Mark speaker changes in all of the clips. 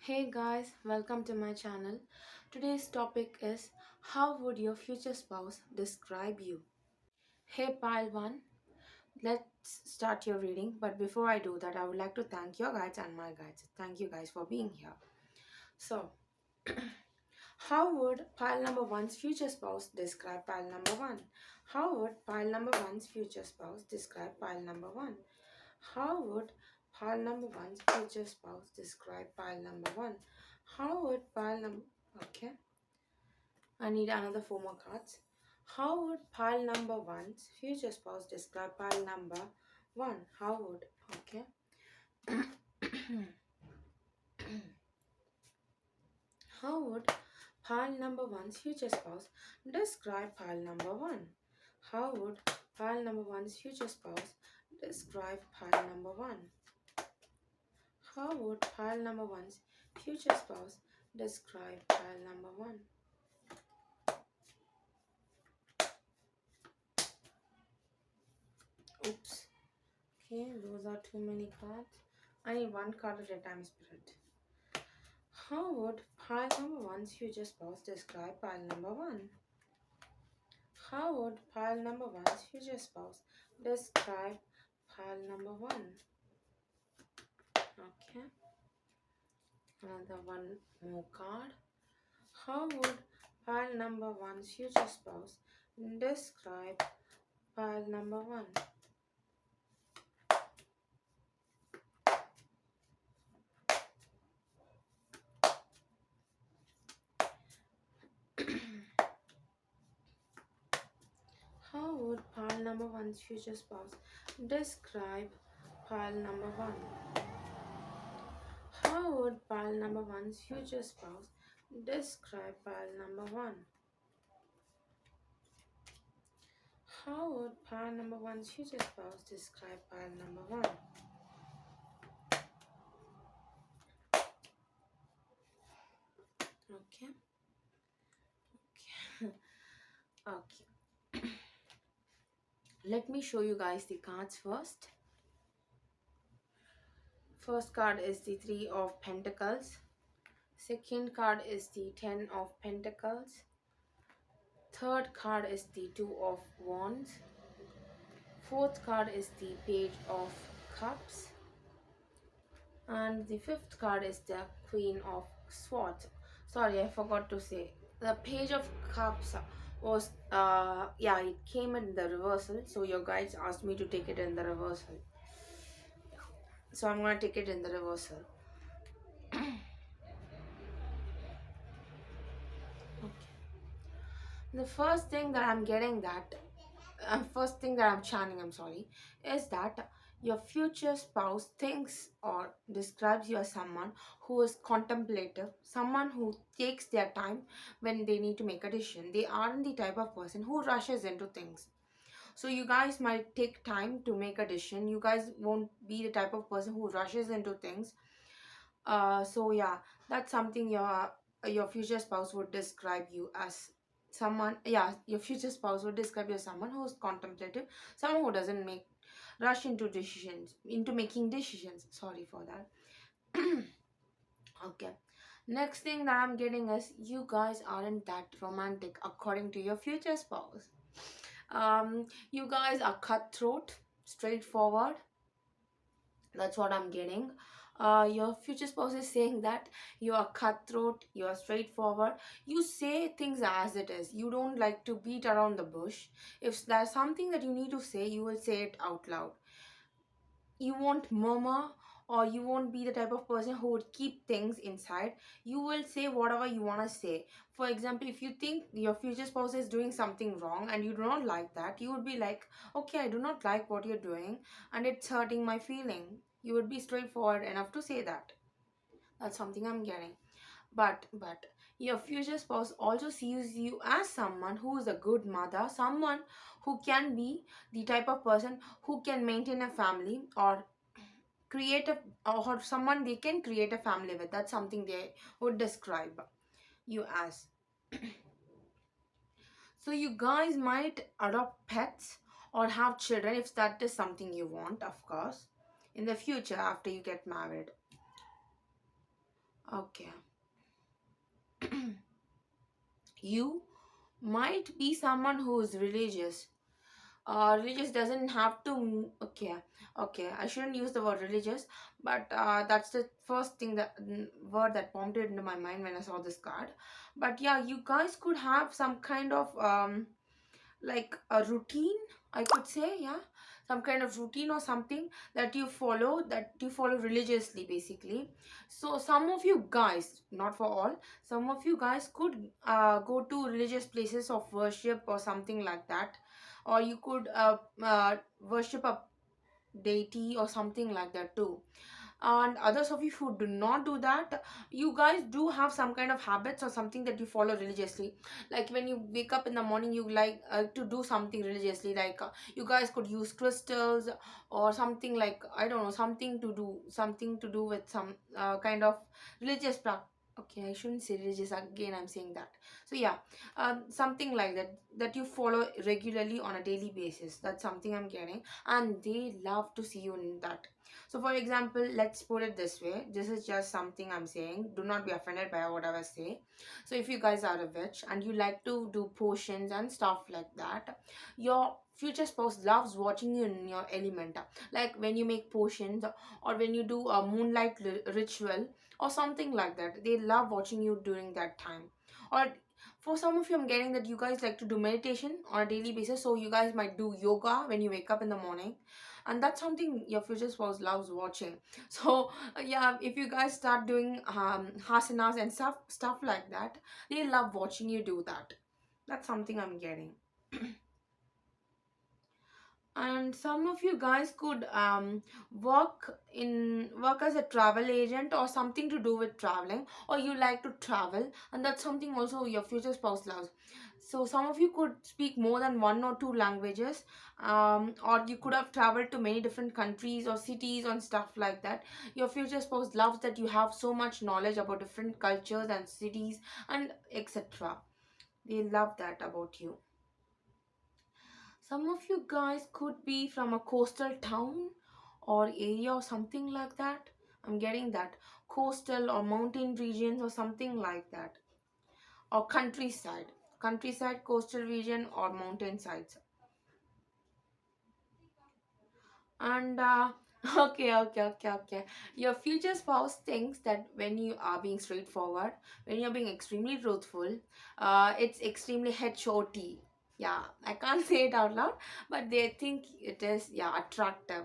Speaker 1: Hey guys, welcome to my channel. Today's topic is how would your future spouse describe you? Hey pile 1, let's start your reading. But before I do that, I would like to thank your guides and my guides. Thank you guys for being here. So, how would pile number one's future spouse describe pile number one? How would pile number one's future spouse describe pile number one? How would pile number one's future spouse describe pile number one? How would pile number okay? I need another four more cards. How would pile number one's future spouse describe pile number one? How would okay? How would pile number one's future spouse describe pile number one? How would pile number one's future spouse describe pile number one? How would pile number one's future spouse describe pile number one? Oops. Okay, those are too many cards. I need one card at a time, Spirit. How would pile number one's future spouse describe pile number one? How would pile number one's future spouse describe pile number one? Okay, another one more card. How would pile number one's future spouse describe pile number one? How would pile number one's future spouse describe pile number one? How would pile number one's future spouse describe pile number one? How would pile number one's future spouse describe pile number one? Okay. Okay. Okay. Let me show you guys the cards first. First card is the Three of Pentacles. Second card is the Ten of Pentacles. Third card is the Two of Wands. Fourth card is the Page of Cups. And the fifth card is the Queen of Swords. Sorry, I forgot to say. The Page of Cups was, yeah, it came in the reversal. So your guides asked me to take it in the reversal. So I'm going to take it in the reversal. Okay. The first thing that I'm getting that first thing that I'm channeling, I'm sorry, is that your future spouse thinks or describes you as someone who is contemplative, someone who takes their time when they need to make a decision. They aren't the type of person who rushes into things. So you guys might take time to make a decision. You guys won't be the type of person who rushes into things. So yeah, that's something your future spouse would describe you as someone. Yeah, your future spouse would describe you as someone who's contemplative, someone who doesn't make rush into making decisions. Sorry for that. Okay. Next thing that I'm getting is you guys aren't that romantic according to your future spouse. You guys are cutthroat, straightforward. That's what I'm getting. Your future spouse is saying that you are cutthroat, you are straightforward, you say things as it is, you don't like to beat around the bush. If there's something that you need to say, you will say it out loud. You won't murmur, or you won't be the type of person who would keep things inside. You will say whatever you want to say. For example, if you think your future spouse is doing something wrong and you do not like that, you would be like, okay, I do not like what you're doing and it's hurting my feeling. You would be straightforward enough to say that. That's something I'm getting. But your future spouse also sees you as someone who is a good mother, someone who can be the type of person who can maintain a family, or create a or someone they can create a family with. That's something they would describe you as. So you guys might adopt pets or have children if that is something you want, of course, in the future after you get married. Okay. You might be someone who is religious. Religious doesn't have to. Okay, okay. I shouldn't use the word religious, but that's the first thing that word that prompted into my mind when I saw this card. But yeah, you guys could have some kind of like a routine, I could say. Yeah, some kind of routine or something that you follow religiously, basically. So some of you guys, not for all, some of you guys could go to religious places of worship or something like that, or you could worship a deity or something like that too. And others of you who do not do that, you guys do have some kind of habits or something that you follow religiously. Like when you wake up in the morning, you like to do something religiously, like you guys could use crystals or something, like I don't know, something to do with some kind of religious practice. Okay, I shouldn't say religious again, I'm saying that. So yeah, something like that that you follow regularly on a daily basis, that's something I'm getting. And they love to see you in that. So, for example, let's put it this way. This is just something I'm saying. Do not be offended by whatever I say. So, if you guys are a witch and you like to do potions and stuff like that, your future spouse loves watching you in your element. Like when you make potions, or when you do a moonlight ritual or something like that. They love watching you during that time. Or for some of you, I'm getting that you guys like to do meditation on a daily basis. So, you guys might do yoga when you wake up in the morning, and that's something your future spouse loves watching. So yeah, if you guys start doing hasanas and stuff like that, they love watching you do that. That's something I'm getting. And some of you guys could work as a travel agent or something to do with traveling, or you like to travel, and that's something also your future spouse loves. So some of you could speak more than one or two languages, or you could have traveled to many different countries or cities and stuff like that. Your future spouse loves that you have so much knowledge about different cultures and cities and etc. They love that about you. Some of you guys could be from a coastal town or area or something like that. I'm getting that. Coastal or mountain regions or something like that. Or countryside. Countryside, coastal region, or mountain sides. And okay. Your future spouse thinks that when you are being straightforward, when you're being extremely truthful, it's extremely HOT. Yeah, I can't say it out loud, but they think it is, yeah, attractive.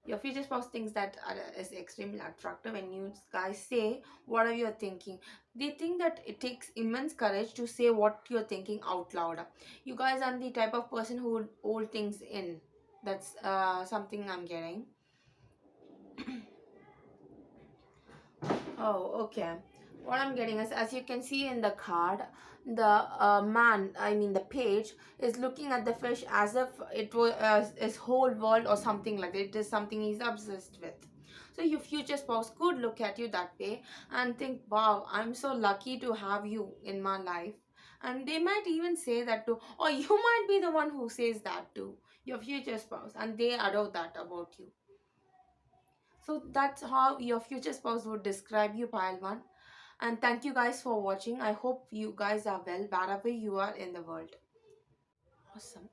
Speaker 1: Your future spouse thinks that is extremely attractive when you guys say whatever you're thinking. They think that it takes immense courage to say what you're thinking out loud. You guys are the type of person who would hold things in. That's something I'm getting. Oh, okay. What I'm getting is, as you can see in the card, the the page, is looking at the fish as if it was his whole world or something like that. It is something he's obsessed with. So your future spouse could look at you that way and think, wow, I'm so lucky to have you in my life. And they might even say that too, or you might be the one who says that to your future spouse, and they adore that about you. So that's how your future spouse would describe you, pile one. And thank you guys for watching. I hope you guys are well wherever you are in the world. Awesome.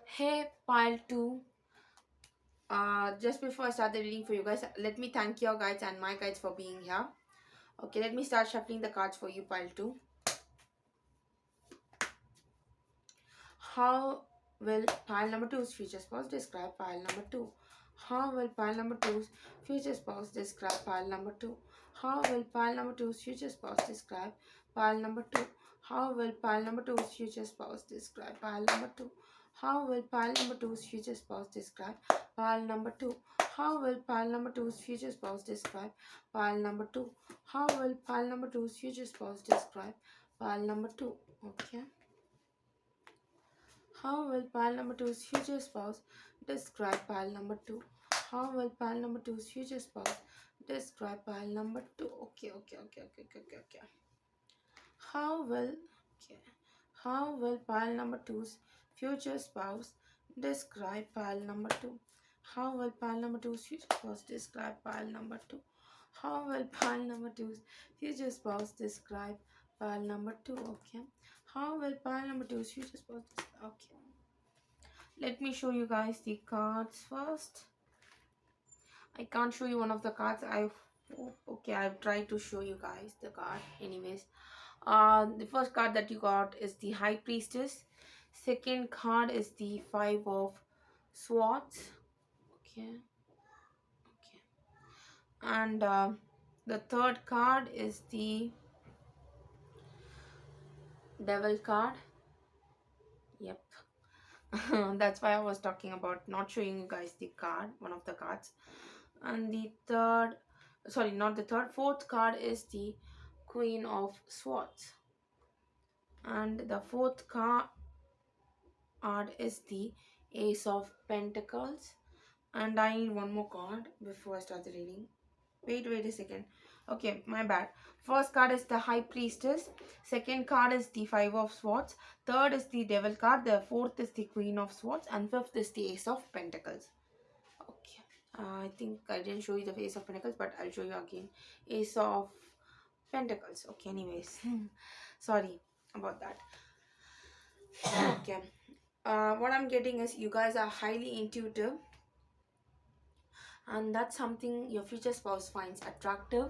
Speaker 1: Hey, pile two. Just before I start the reading for you guys, let me thank your guides and my guides for being here. Okay, let me start shuffling the cards for you, pile two. How will pile number two's future spouse describe pile number two? How will pile number two's future spouse describe pile number two? How will pile number two's future spouse describe pile number two? How will pile number two's future spouse describe pile number two? How will pile number two's future spouse describe pile number two? How will pile number two's future spouse describe pile number two? How will pile number two's future spouse describe pile number two? Okay. How will pile number two's future spouse describe pile number two? How will pile number two's future spouse describe pile number two? Okay. How will okay. How will pile number two's future spouse describe pile number two? How will pile number two's future spouse describe pile number two? How will pile number two's future spouse describe pile number two? Okay. How will pile number two's future spouse describe? Okay. Let me show you guys the cards first. I can't show you one of the cards. Okay, I've tried to show you guys the card. Anyways, the first card that you got is the High Priestess. Second card is the Five of Swords. Okay, okay. And the third card is the Devil card. Yep. That's why I was talking about not showing you guys the card, one of the cards. And the third, sorry, not the third, fourth card is the Queen of Swords. And the fourth card is the Ace of Pentacles. And I need one more card before I start the reading. Wait a second. Okay, my bad. First card is the High Priestess. Second card is the Five of Swords. Third is the Devil card. The fourth is the Queen of Swords. And fifth is the Ace of Pentacles. Okay. I think I didn't show you the Ace of Pentacles, but I'll show you again. Ace of Pentacles. Okay, anyways. Sorry about that. Okay. What I'm getting is you guys are highly intuitive, and that's something your future spouse finds attractive.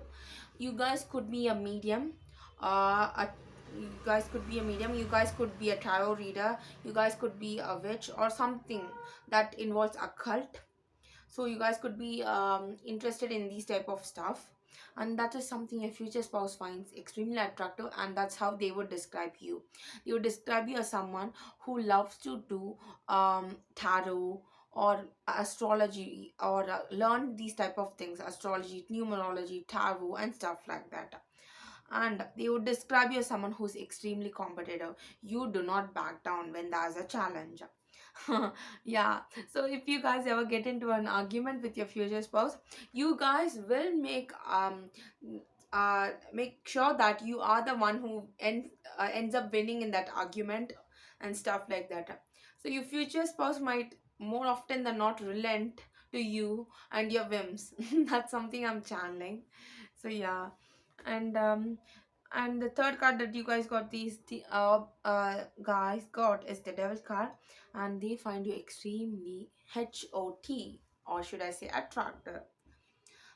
Speaker 1: You guys could be a medium. You guys could be a medium. You guys could be a tarot reader. You guys could be a witch or something that involves occult. So you guys could be interested in these type of stuff, and that is something your future spouse finds extremely attractive, and that's how they would describe you. They would describe you as someone who loves to do tarot or astrology, or learn these type of things: astrology, numerology, tarot, and stuff like that. And they would describe you as someone who's extremely competitive. You do not back down when there's a challenge. Yeah, so if you guys ever get into an argument with your future spouse, you guys will make sure that you are the one who ends up winning in that argument and stuff like that. So your future spouse might more often than not relent to you and your whims. That's something I'm channeling. So yeah. And the third card that you guys got, these the guys got, is the Devil card. And they find you extremely hot, or should I say attractive.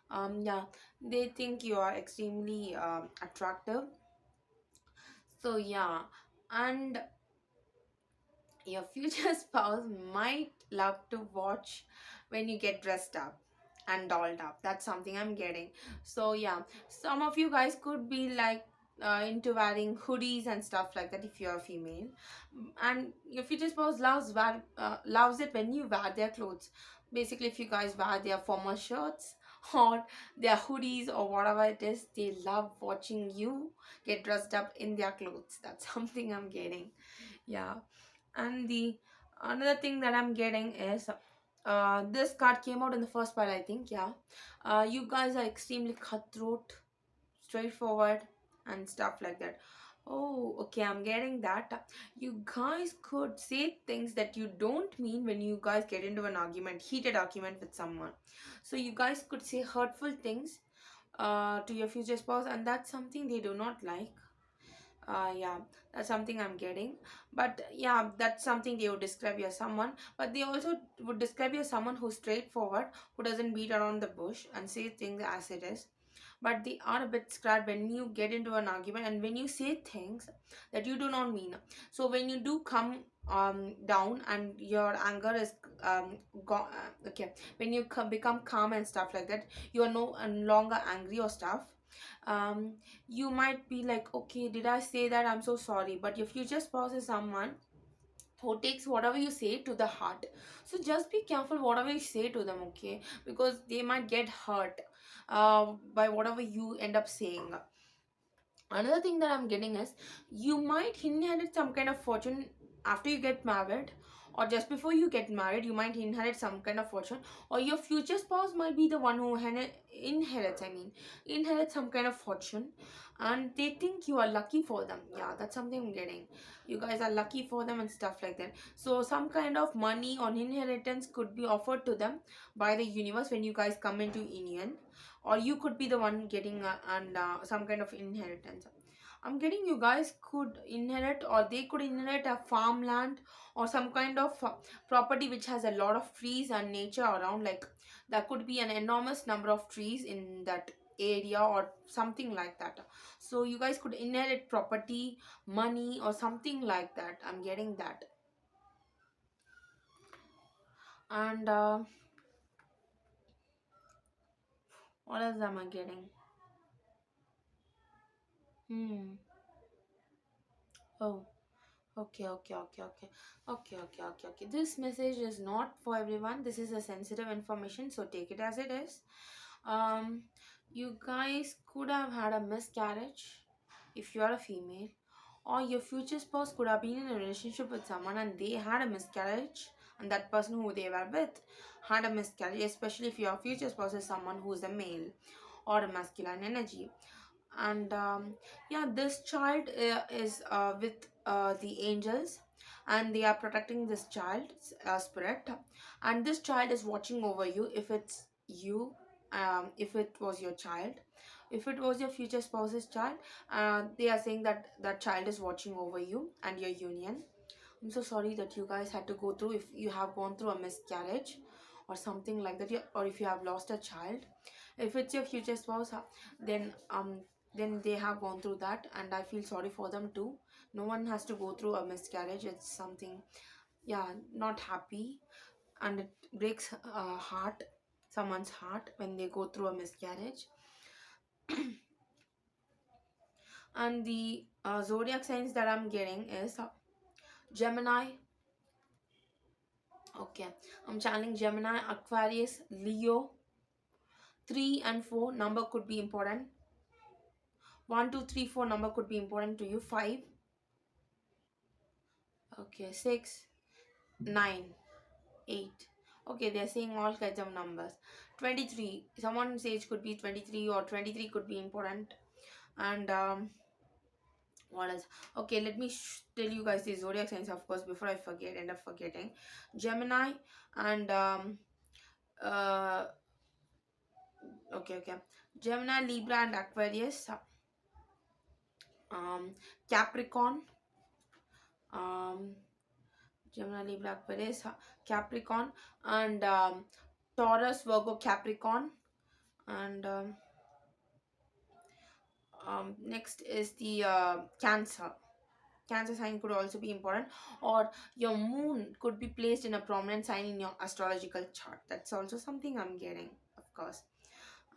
Speaker 1: Yeah, they think you are extremely attractive. So yeah. And your future spouse might love to watch when you get dressed up and dolled up. That's something I'm getting. So yeah, some of you guys could be like into wearing hoodies and stuff like that if you're a female. And your future spouse loves it when you wear their clothes. Basically, if you guys wear their formal shirts or their hoodies or whatever it is, they love watching you get dressed up in their clothes. That's something I'm getting. Yeah. And the another thing that I'm getting is this card came out in the first pile, I think. Yeah. You guys are extremely cutthroat, straightforward, and stuff like that. Oh, okay, I'm getting that. You guys could say things that you don't mean when you guys get into an argument, heated argument with someone. So you guys could say hurtful things to your future spouse, and that's something they do not like. Yeah, that's something I'm getting. But yeah, that's something they would describe you as someone. But they also would describe you as someone who's straightforward, who doesn't beat around the bush and say things as it is. But they are a bit scared when you get into an argument and when you say things that you do not mean. So when you do come down and your anger is gone, okay, when you become calm and stuff like that, you are no longer angry or stuff. um you might be like, okay, did I say that? I'm so sorry. But your future spouse is someone who takes whatever you say to the heart. So just be careful whatever you say to them, okay? Because they might get hurt by whatever you end up saying. Another thing that I'm getting is you might inherit some kind of fortune after you get married, or just before you get married, you might inherit some kind of fortune, or your future spouse might be the one who inherits, I mean, inherits some kind of fortune, and they think you are lucky for them. Yeah, that's something I'm getting. You guys are lucky for them and stuff like that. So some kind of money or inheritance could be offered to them by the universe when you guys come into union, or you could be the one getting and some kind of inheritance. I'm getting you guys could inherit, or they could inherit a farmland or some kind of property which has a lot of trees and nature around. Like there could be an enormous number of trees in that area or something like that. So you guys could inherit property, money, or something like that. I'm getting that. And what else am I getting? Hmm. Oh. Okay, okay, okay, okay, okay, okay, okay, okay. This message is not for everyone. This is a sensitive information, so take it as it is. Um, you guys could have had a miscarriage if you are a female, or your future spouse could have been in a relationship with someone and they had a miscarriage, and that person who they were with had a miscarriage, especially if your future spouse is someone who is a male or a masculine energy. And yeah, this child is with the angels, and they are protecting this child's spirit, and this child is watching over you if it's you, if it was your child, if it was your future spouse's child. They are saying that that child is watching over you and your union. I'm so sorry that you guys had to go through, if you have gone through a miscarriage or something like that, or if you have lost a child. If it's your future spouse, then then they have gone through that, and I feel sorry for them too. No one has to go through a miscarriage. It's something, yeah, not happy, and it breaks heart, someone's heart when they go through a miscarriage. And the zodiac signs that I'm getting is Gemini. Okay, I'm channeling Gemini, Aquarius, Leo. 3 and 4 number could be important. 1, 2, 3, 4 number could be important to you. 5. Okay, 6, 9, 8. Okay, they're saying all kinds of numbers. 23. Someone's age could be 23, or 23 could be important. And what else? Okay, let me tell you guys the zodiac signs, of course, before I forget, end up forgetting. Gemini and uh okay, okay. Gemini, Libra, and Aquarius. Um, Capricorn. Um, Gemini, Libra, Aquarius, Capricorn, and Taurus, Virgo, Capricorn, and next is the Cancer. Cancer sign could also be important, or your moon could be placed in a prominent sign in your astrological chart. That's also something I'm getting, of course.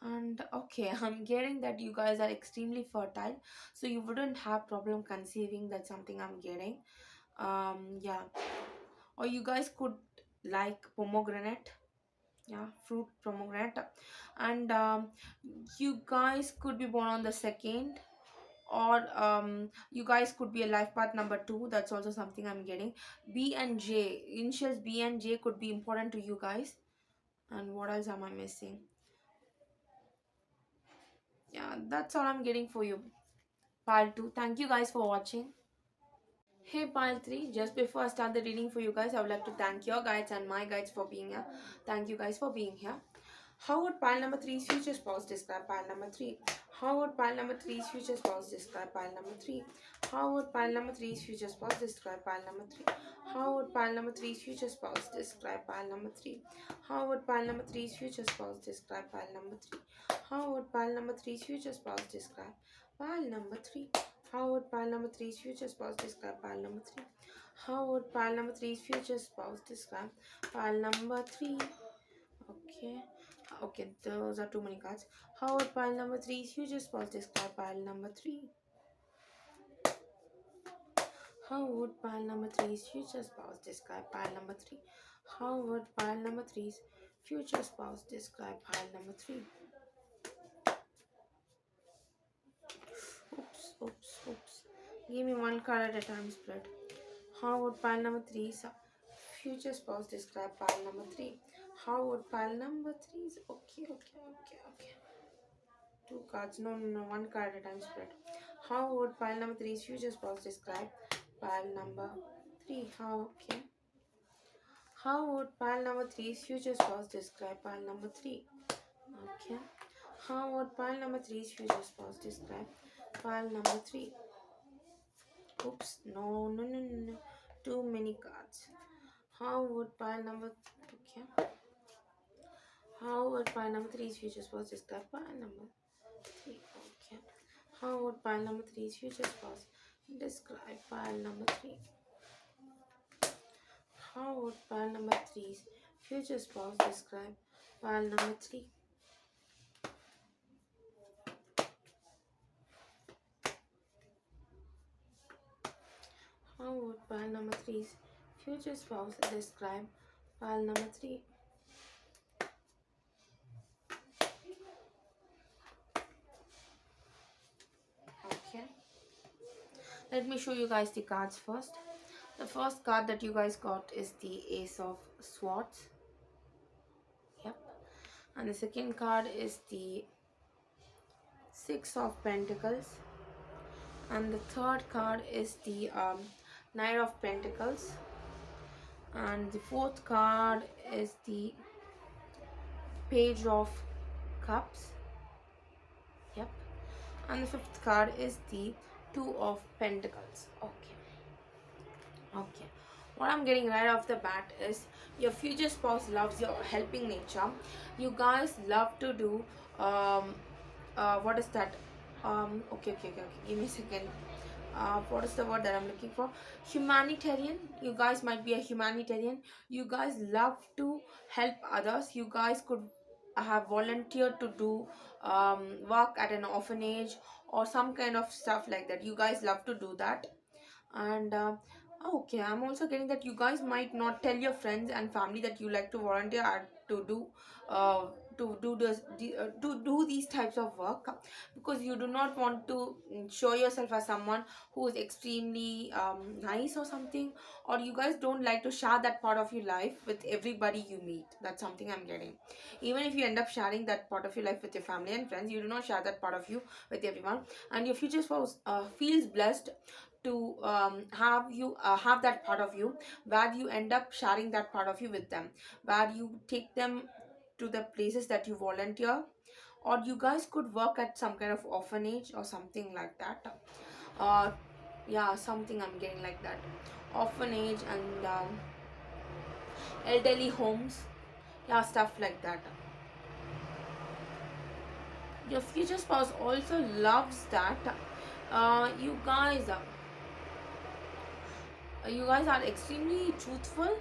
Speaker 1: And okay, I'm getting that you guys are extremely fertile, so you wouldn't have problem conceiving. That's something I'm getting. Yeah, or you guys could like pomegranate. Yeah, fruit pomegranate. And you guys could be born on the second, or you guys could be a life path number 2. That's also something I'm getting. B and J, initials B and J could be important to you guys. And what else am I missing? Yeah, that's all I'm getting for you, pile 2. Thank you guys for watching. Hey pile 3, just before I start the reading for you guys, I would like to thank your guides and my guides for being here. Thank you guys for being here. How would pile number three's future spouse describe pile number 3? How would pile number three's future spouse describe pile number 3? How would pile number three's future spouse describe pile number 3? How would pile number three's future spouse describe pile number 3? How would pile number three's future spouse describe pile number 3? How would pile number three's future spouse describe pile number 3? How would pile number three's future spouse describe pile number 3? How would pile number three's future spouse describe pile number 3? Okay. Okay, those are too many cards. How would pile number 3's future spouse describe pile number 3? How would pile number 3's future spouse describe pile number 3? How would pile number 3's future spouse describe pile number 3? Oops, oops, oops. Give me one card at a time, spread. How would pile number 3's future spouse describe pile number 3? How would pile number 3 is okay. Two cards. No, no, no. One card at a time spread. How would pile number three's future spouse describe pile number 3? How, okay. How would pile number three's future spouse describe pile number 3? Okay. How would pile number three's future spouse describe pile number 3? Oops. No, no, no, no, no. Too many cards. How would pile number okay. How would pile number three's future spouse describe pile number 3? Okay. How would pile number three's future spouse describe pile number 3? How would pile number three's future spouse describe pile number 3? How would pile number three's future spouse describe pile number 3? Okay. Let me show you guys the cards first. The first card that you guys got is the Ace of Swords. Yep. And the second card is the Six of Pentacles. And the third card is the Knight of Pentacles. And the fourth card is the Page of Cups. Yep. And the fifth card is the Two of Pentacles. Okay. What I'm getting right off the bat is your future spouse loves your helping nature. You guys love to do what is that? Okay. Give me a second. What is the word that I'm looking for? Humanitarian. You guys might be a humanitarian. You guys love to help others. You guys could have volunteered to do work at an orphanage or some kind of stuff like that. You guys love to do that. And okay, I'm also getting that you guys might not tell your friends and family that you like to volunteer to do uh, to do these types of work, because you do not want to show yourself as someone who is extremely nice or something, or you guys don't like to share that part of your life with everybody you meet. That's something I'm getting. Even if you end up sharing that part of your life with your family and friends, you do not share that part of you with everyone. And your future spouse feels blessed to have that part of you, where you end up sharing that part of you with them, where you take them to the places that you volunteer, or you guys could work at some kind of orphanage or something like that. uh yeah, something I'm getting like that. Orphanage and elderly homes, yeah, stuff like that. Your future spouse also loves that you guys are extremely truthful.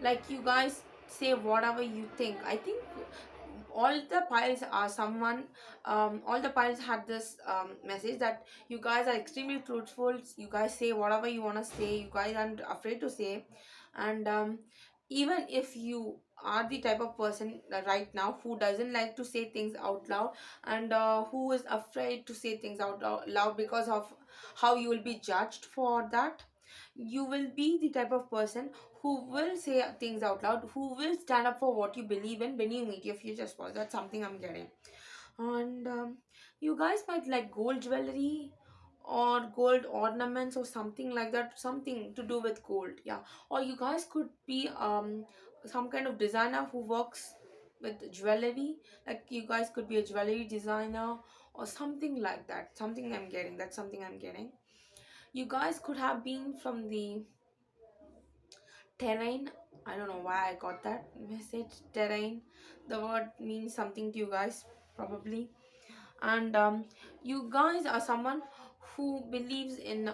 Speaker 1: Like, you guys say whatever you think. I think all the piles are someone all the piles had this message that you guys are extremely truthful. You guys say whatever you want to say. You guys aren't afraid to say. And even if you are the type of person right now who doesn't like to say things out loud, and who is afraid to say things out loud because of how you will be judged for that, you will be the type of person who will say things out loud, who will stand up for what you believe in when you meet your future spouse. That's something I'm getting. And you guys might like gold jewelry or gold ornaments or something like that, something to do with gold. Yeah. Or you guys could be some kind of designer who works with jewelry. Like, you guys could be a jewelry designer or something like that. Something I'm getting. That's something I'm getting. You guys could have been from the terrain. I don't know why I got that message. Terrain, the word means something to you guys, probably. And you guys are someone who believes in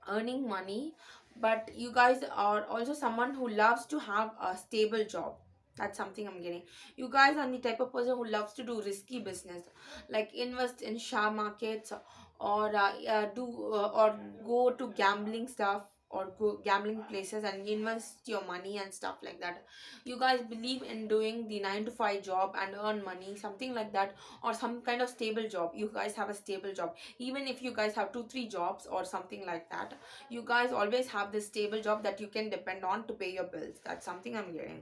Speaker 1: earning money, but you guys are also someone who loves to have a stable job. That's something I'm getting. You guys are the type of person who loves to do risky business, like invest in share markets, or do or go to gambling stuff. or go gambling places and invest your money and stuff like that. You guys believe in doing the 9 to 5 job and earn money, something like that, or some kind of stable job. You guys have a stable job. Even if you guys have 2 3 jobs or something like that, you guys always have this stable job that you can depend on to pay your bills. That's something I'm getting.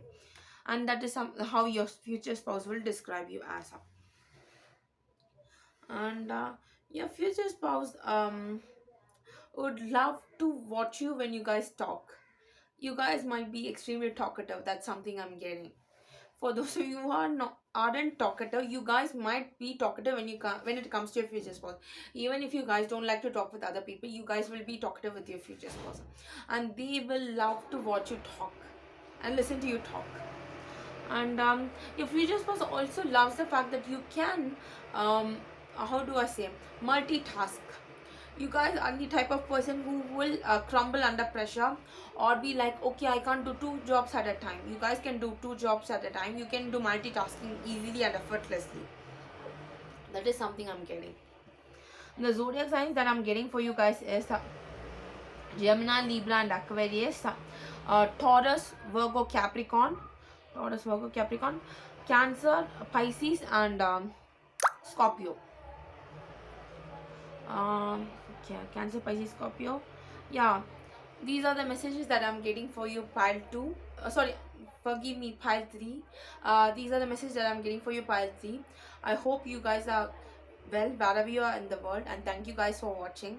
Speaker 1: And that is how your future spouse will describe you as. And your future spouse would love to watch you when you guys talk. You guys might be extremely talkative. That's something I'm getting. For those of you who are not aren't talkative, you guys might be talkative when it comes to your future spouse. Even if you guys don't like to talk with other people, you guys will be talkative with your future spouse, and they will love to watch you talk and listen to you talk. And your future spouse also loves the fact that you can how do I say, multitask. You guys are the type of person who will crumble under pressure, or be like, okay, I can't do 2 jobs at a time. You guys can do 2 jobs at a time. You can do multitasking easily and effortlessly. That is something I'm getting. The zodiac signs that I'm getting for you guys is Gemini, Libra, and Aquarius. Taurus, Virgo, Capricorn. Taurus, Virgo, Capricorn. Cancer, Pisces, and Scorpio. Yeah, Cancer, Pisces, Scorpio. Yeah, these are the messages that I'm getting for you, pile 2. Sorry, forgive me, pile 3. These are the messages that I'm getting for you, pile 3. I hope you guys are well wherever you are in the world, and thank you guys for watching.